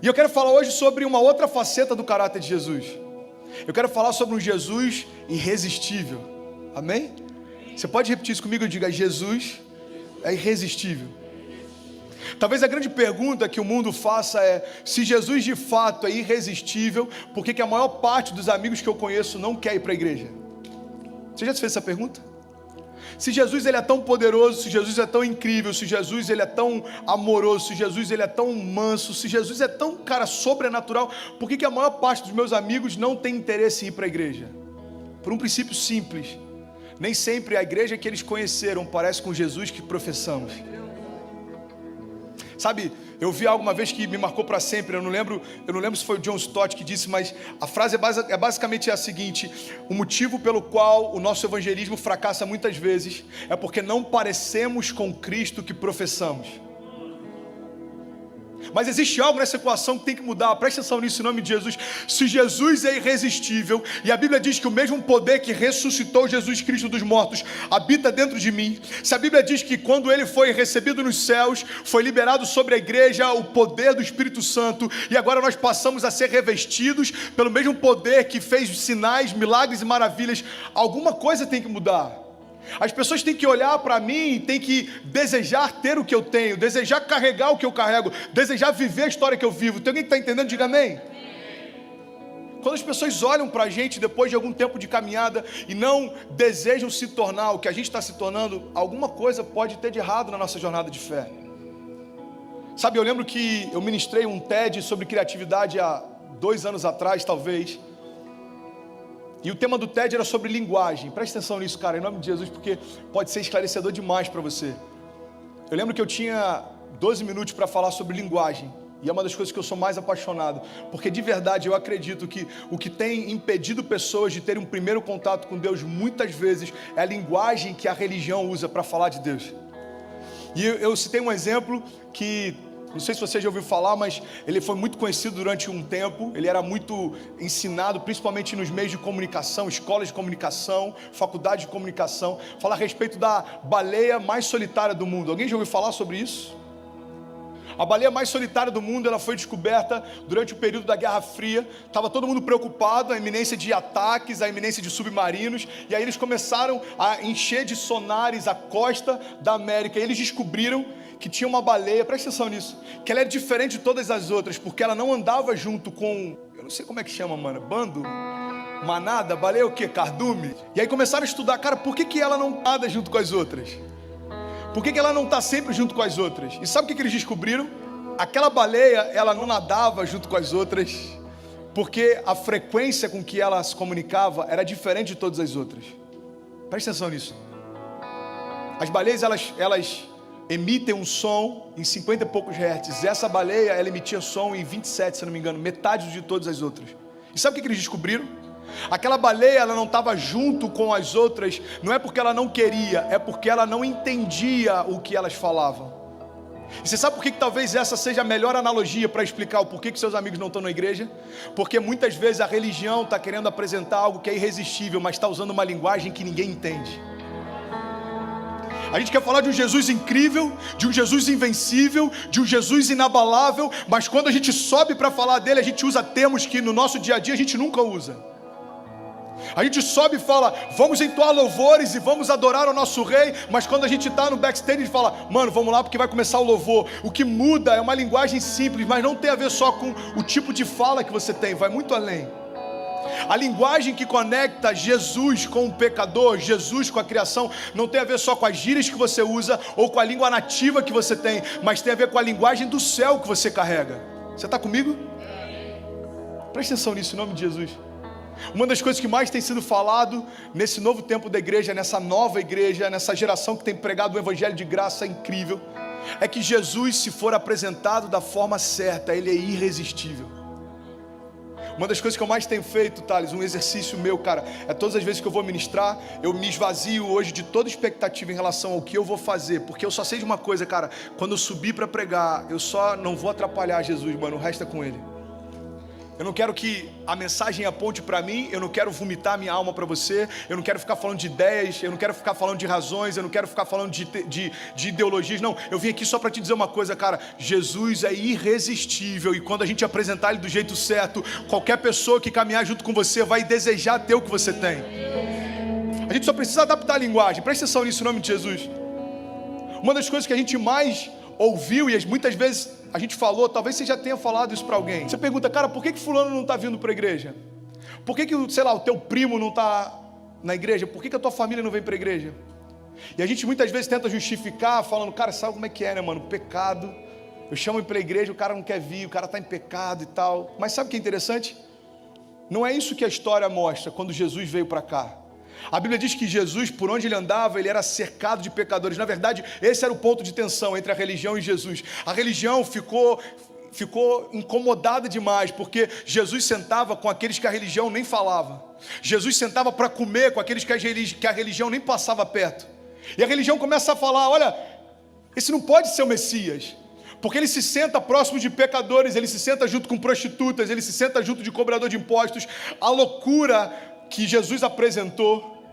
E eu quero falar hoje sobre uma outra faceta do caráter de Jesus. Eu quero falar sobre um Jesus irresistível. Amém? Você pode repetir isso comigo? Eu digo, Jesus é irresistível. Talvez a grande pergunta que o mundo faça é: se Jesus de fato é irresistível, por que a maior parte dos amigos que eu conheço não quer ir para a igreja? Você já se fez essa pergunta? Se Jesus ele é tão poderoso, se Jesus é tão incrível, se Jesus ele é tão amoroso, se Jesus ele é tão manso, se Jesus é tão, cara, sobrenatural, por que a maior parte dos meus amigos não tem interesse em ir para a igreja? Por um princípio simples: nem sempre a igreja que eles conheceram parece com Jesus que professamos. Sabe, eu vi algo uma vez que me marcou para sempre. Eu não lembro se foi o John Stott que disse, mas a frase é basicamente a seguinte: o motivo pelo qual o nosso evangelismo fracassa muitas vezes é porque não parecemos com Cristo que professamos. Mas existe algo nessa equação que tem que mudar. Presta atenção nisso em nome de Jesus. Se Jesus é irresistível, e a Bíblia diz que o mesmo poder que ressuscitou Jesus Cristo dos mortos habita dentro de mim, se a Bíblia diz que quando ele foi recebido nos céus, foi liberado sobre a igreja o poder do Espírito Santo, e agora nós passamos a ser revestidos pelo mesmo poder que fez sinais, milagres e maravilhas, alguma coisa tem que mudar. As pessoas têm que olhar para mim, têm que desejar ter o que eu tenho, desejar carregar o que eu carrego, desejar viver a história que eu vivo. Tem alguém que está entendendo? Diga amém. Quando as pessoas olham para a gente depois de algum tempo de caminhada e não desejam se tornar o que a gente está se tornando, alguma coisa pode ter de errado na nossa jornada de fé. Sabe, eu lembro que eu ministrei um TED sobre criatividade há 2 anos atrás, talvez. E o tema do TED era sobre linguagem. Presta atenção nisso, cara, em nome de Jesus, porque pode ser esclarecedor demais para você. Eu lembro que eu tinha 12 minutos para falar sobre linguagem. E é uma das coisas que eu sou mais apaixonado. Porque de verdade eu acredito que o que tem impedido pessoas de terem um primeiro contato com Deus muitas vezes é a linguagem que a religião usa para falar de Deus. E eu citei um exemplo que... não sei se você já ouviu falar, mas ele foi muito conhecido durante um tempo. Ele era muito ensinado, principalmente nos meios de comunicação, escolas de comunicação, faculdade de comunicação. Falar a respeito da baleia mais solitária do mundo. Alguém já ouviu falar sobre isso? A baleia mais solitária do mundo, ela foi descoberta durante o período da Guerra Fria. Estava todo mundo preocupado, a iminência de ataques, a iminência de submarinos. E aí eles começaram a encher de sonares a costa da América. E eles descobriram que tinha uma baleia, presta atenção nisso, que ela era diferente de todas as outras, porque ela não andava junto com, eu não sei como é que chama, mano, bando, manada, baleia o quê? Cardume? E aí começaram a estudar, cara, por que ela não anda junto com as outras? Por que ela não está sempre junto com as outras? E sabe o que eles descobriram? Aquela baleia, ela não nadava junto com as outras, porque a frequência com que ela se comunicava era diferente de todas as outras. Presta atenção nisso. As baleias, elas emitem um som em 50 e poucos hertz. Essa baleia, ela emitia som em 27, se não me engano, metade de todas as outras. E sabe o que eles descobriram? Aquela baleia, ela não estava junto com as outras, não é porque ela não queria, é porque ela não entendia o que elas falavam. E você sabe por que talvez essa seja a melhor analogia para explicar o porquê que seus amigos não estão na igreja? Porque muitas vezes a religião está querendo apresentar algo que é irresistível, mas está usando uma linguagem que ninguém entende. A gente quer falar de um Jesus incrível, de um Jesus invencível, de um Jesus inabalável, mas quando a gente sobe para falar dele, a gente usa termos que no nosso dia a dia a gente nunca usa. A gente sobe e fala, vamos entoar louvores e vamos adorar o nosso rei, mas quando a gente está no backstage a gente fala, mano, vamos lá porque vai começar o louvor. O que muda é uma linguagem simples, mas não tem a ver só com o tipo de fala que você tem, vai muito além. A linguagem que conecta Jesus com o pecador, Jesus com a criação, não tem a ver só com as gírias que você usa ou com a língua nativa que você tem, mas tem a ver com a linguagem do céu que você carrega. Você está comigo? Presta atenção nisso, em nome de Jesus. Uma das coisas que mais tem sido falado nesse novo tempo da igreja, nessa nova igreja, nessa geração que tem pregado o evangelho de graça incrível, é que Jesus, se for apresentado da forma certa, ele é irresistível. Uma das coisas que eu mais tenho feito, Thales, um exercício meu, cara, é todas as vezes que eu vou ministrar, eu me esvazio hoje de toda expectativa em relação ao que eu vou fazer, porque eu só sei de uma coisa, cara, quando eu subir para pregar, eu só não vou atrapalhar Jesus, mano, o resto é com ele. Eu não quero que a mensagem aponte para mim, eu não quero vomitar minha alma para você, eu não quero ficar falando de ideias, eu não quero ficar falando de razões, eu não quero ficar falando de ideologias, não. Eu vim aqui só para te dizer uma coisa, cara, Jesus é irresistível e quando a gente apresentar Ele do jeito certo, qualquer pessoa que caminhar junto com você vai desejar ter o que você tem. A gente só precisa adaptar a linguagem, presta atenção nisso em nome de Jesus. Uma das coisas que a gente mais ouviu e muitas vezes a gente falou, talvez você já tenha falado isso para alguém. Você pergunta, cara, por que fulano não está vindo para a igreja? Por que, sei lá, o teu primo não está na igreja? Por que a tua família não vem para a igreja? E a gente muitas vezes tenta justificar, falando, cara, sabe como é que é, né, mano? Pecado. Eu chamo ele para a igreja, o cara não quer vir, o cara está em pecado e tal. Mas sabe o que é interessante? Não é isso que a história mostra quando Jesus veio para cá. A Bíblia diz que Jesus, por onde ele andava, ele era cercado de pecadores. Na verdade, esse era o ponto de tensão entre a religião e Jesus. A religião ficou incomodada demais, porque Jesus sentava com aqueles que a religião nem falava. Jesus sentava para comer com aqueles que a religião nem passava perto. E a religião começa a falar, olha, esse não pode ser o Messias. Porque ele se senta próximo de pecadores, ele se senta junto com prostitutas, ele se senta junto de cobrador de impostos. A loucura que Jesus apresentou,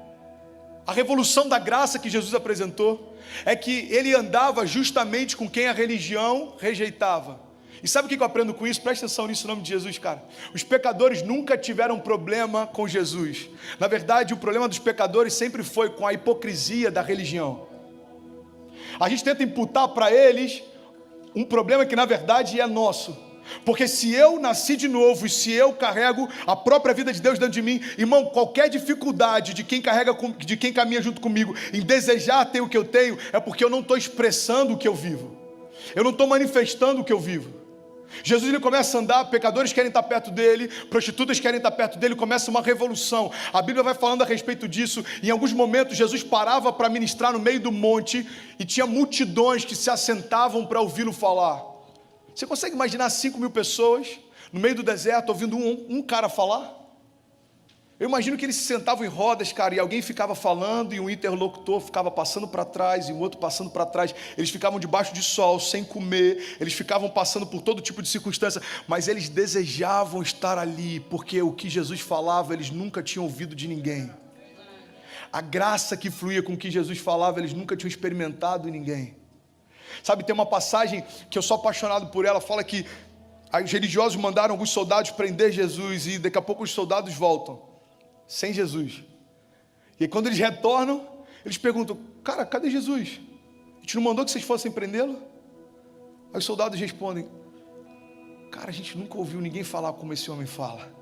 a revolução da graça que Jesus apresentou, é que ele andava justamente com quem a religião rejeitava. E sabe o que eu aprendo com isso? Presta atenção nisso em nome de Jesus, cara. Os pecadores nunca tiveram problema com Jesus. Na verdade, o problema dos pecadores sempre foi com a hipocrisia da religião. A gente tenta imputar para eles um problema que na verdade é nosso. Porque se eu nasci de novo e se eu carrego a própria vida de Deus dentro de mim, irmão, qualquer dificuldade de quem caminha junto comigo em desejar ter o que eu tenho, é porque eu não estou expressando o que eu vivo, eu não estou manifestando o que eu vivo. Jesus ele começa a andar, pecadores querem estar perto dele, prostitutas querem estar perto dele, começa uma revolução. A Bíblia vai falando a respeito disso. Em alguns momentos Jesus parava para ministrar no meio do monte e tinha multidões que se assentavam para ouvi-lo falar. Você consegue imaginar 5.000 pessoas no meio do deserto ouvindo um cara falar? Eu imagino que eles se sentavam em rodas, cara, e alguém ficava falando e um interlocutor ficava passando para trás e o outro passando para trás. Eles ficavam debaixo de sol, sem comer, eles ficavam passando por todo tipo de circunstância, mas eles desejavam estar ali, porque o que Jesus falava eles nunca tinham ouvido de ninguém. A graça que fluía com o que Jesus falava eles nunca tinham experimentado em ninguém. Sabe, tem uma passagem que eu sou apaixonado por ela, fala que os religiosos mandaram alguns soldados prender Jesus e daqui a pouco os soldados voltam, sem Jesus. E aí, quando eles retornam, eles perguntam, cara, cadê Jesus? A gente não mandou que vocês fossem prendê-lo? Aí os soldados respondem, cara, a gente nunca ouviu ninguém falar como esse homem fala.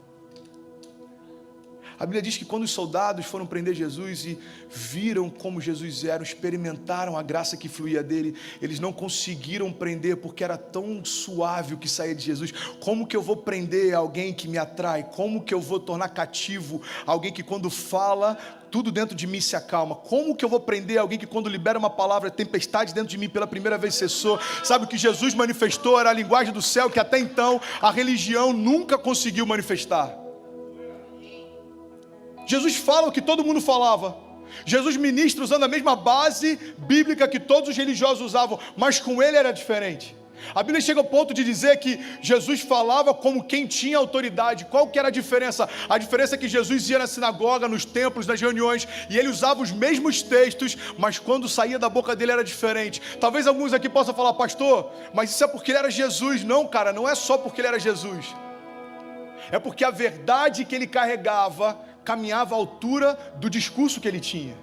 A Bíblia diz que quando os soldados foram prender Jesus e viram como Jesus era, experimentaram a graça que fluía dele, eles não conseguiram prender porque era tão suave o que saía de Jesus. Como que eu vou prender alguém que me atrai? Como que eu vou tornar cativo alguém que quando fala, tudo dentro de mim se acalma? Como que eu vou prender alguém que quando libera uma palavra, tempestade dentro de mim pela primeira vez cessou? Sabe o que Jesus manifestou? Era a linguagem do céu que até então a religião nunca conseguiu manifestar. Jesus fala o que todo mundo falava. Jesus ministra usando a mesma base bíblica que todos os religiosos usavam, mas com ele era diferente. A Bíblia chega ao ponto de dizer que Jesus falava como quem tinha autoridade. Qual que era a diferença? A diferença é que Jesus ia na sinagoga, nos templos, nas reuniões, e ele usava os mesmos textos, mas quando saía da boca dele era diferente. Talvez alguns aqui possam falar, pastor, mas isso é porque ele era Jesus. Não, cara, não é só porque ele era Jesus. É porque a verdade que ele carregava caminhava à altura do discurso que ele tinha.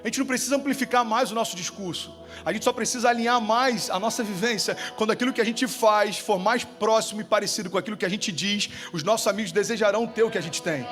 A gente não precisa amplificar mais o nosso discurso. A gente só precisa alinhar mais a nossa vivência. Quando aquilo que a gente faz for mais próximo e parecido com aquilo que a gente diz, os nossos amigos desejarão ter o que a gente tem.